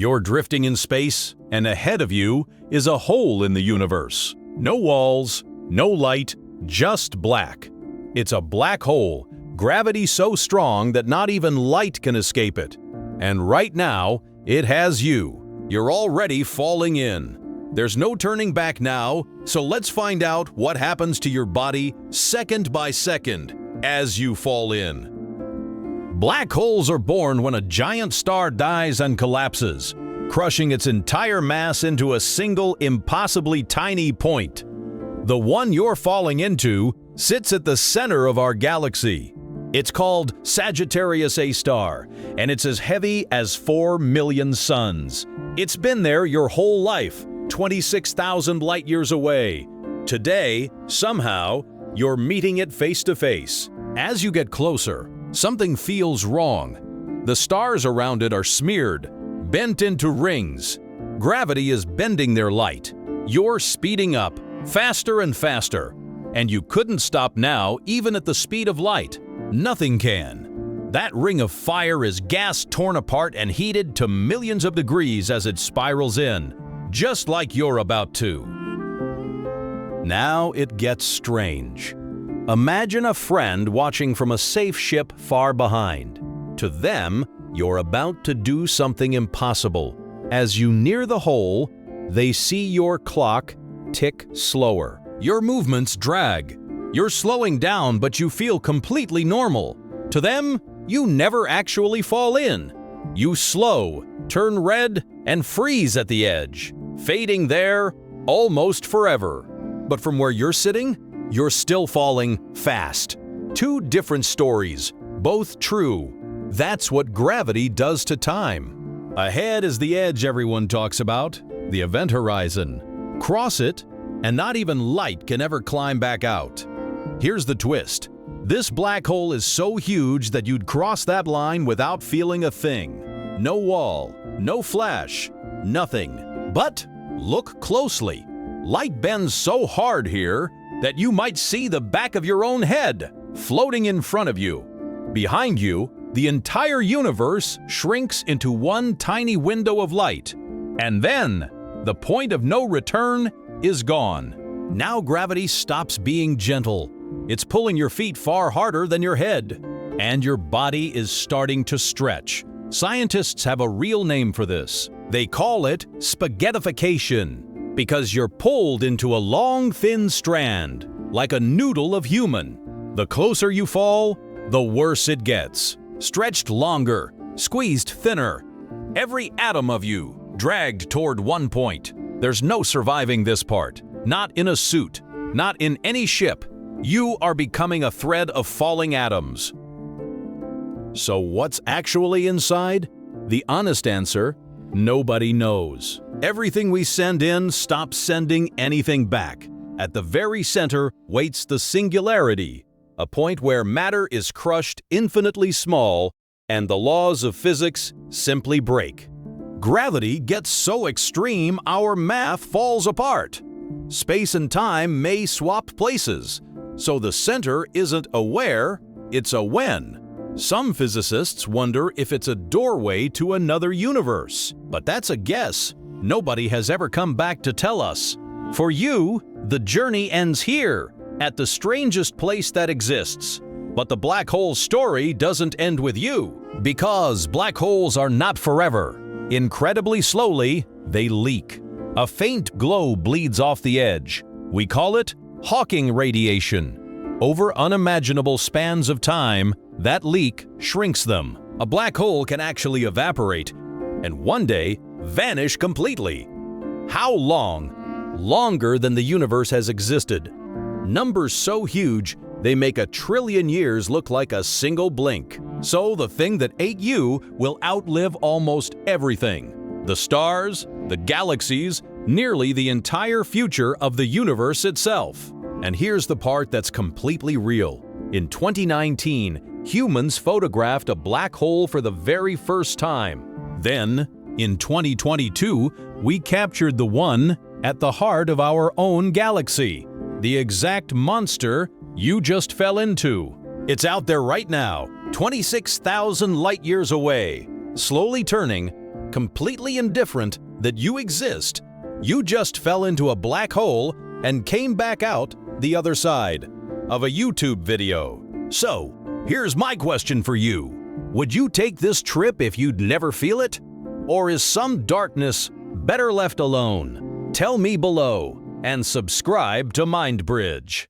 You're drifting in space, and ahead of you is a hole in the universe. No walls, no light, just black. It's a black hole, gravity so strong that not even light can escape it. And right now, it has you. You're already falling in. There's no turning back now, so let's find out what happens to your body second by second as you fall in. Black holes are born when a giant star dies and collapses, crushing its entire mass into a single, impossibly tiny point. The one you're falling into sits at the center of our galaxy. It's called Sagittarius A star, and it's as heavy as 4 million suns. It's been there your whole life, 26,000 light years away. Today, somehow, you're meeting it face to face. As you get closer, something feels wrong. The stars around it are smeared, bent into rings. Gravity is bending their light. You're speeding up, faster and faster. And you couldn't stop now, even at the speed of light. Nothing can. That ring of fire is gas torn apart and heated to millions of degrees as it spirals in, just like you're about to. Now it gets strange. Imagine a friend watching from a safe ship far behind. To them, you're about to do something impossible. As you near the hole, they see your clock tick slower. Your movements drag. You're slowing down, but you feel completely normal. To them, you never actually fall in. You slow, turn red, and freeze at the edge, fading there almost forever. But from where you're sitting, you're still falling fast. Two different stories, both true. That's what gravity does to time. Ahead is the edge everyone talks about, the event horizon. Cross it, and not even light can ever climb back out. Here's the twist. This black hole is so huge that you'd cross that line without feeling a thing. No wall, no flash, nothing. But look closely. Light bends so hard here that you might see the back of your own head floating in front of you. Behind you, the entire universe shrinks into one tiny window of light. And then, the point of no return is gone. Now gravity stops being gentle. It's pulling your feet far harder than your head. And your body is starting to stretch. Scientists have a real name for this. They call it spaghettification. Because you're pulled into a long, thin strand, like a noodle of human. The closer you fall, the worse it gets. Stretched longer, squeezed thinner. Every atom of you dragged toward one point. There's no surviving this part. Not in a suit, not in any ship. You are becoming a thread of falling atoms. So what's actually inside? The honest answer: nobody knows. Everything we send in stops sending anything back. At the very center waits the singularity, a point where matter is crushed infinitely small and the laws of physics simply break. Gravity gets so extreme our math falls apart. Space and time may swap places, so the center isn't a where, it's a when. Some physicists wonder if it's a doorway to another universe, but that's a guess. Nobody has ever come back to tell us. For you, the journey ends here, at the strangest place that exists. But the black hole story doesn't end with you, because black holes are not forever. Incredibly slowly, they leak. A faint glow bleeds off the edge. We call it Hawking radiation. Over unimaginable spans of time, that leak shrinks them. A black hole can actually evaporate, and one day vanish completely. How long? Longer than the universe has existed. Numbers so huge, they make 1 trillion years look like a single blink. So the thing that ate you will outlive almost everything. The stars, the galaxies, nearly the entire future of the universe itself. And here's the part that's completely real. In 2019, humans photographed a black hole for the very first time. Then, in 2022, we captured the one at the heart of our own galaxy, the exact monster you just fell into. It's out there right now, 26,000 light years away, slowly turning, completely indifferent that you exist. You just fell into a black hole and came back out the other side of a YouTube video. So, here's my question for you. Would you take this trip if you'd never feel it? Or is some darkness better left alone? Tell me below and subscribe to MindBridge.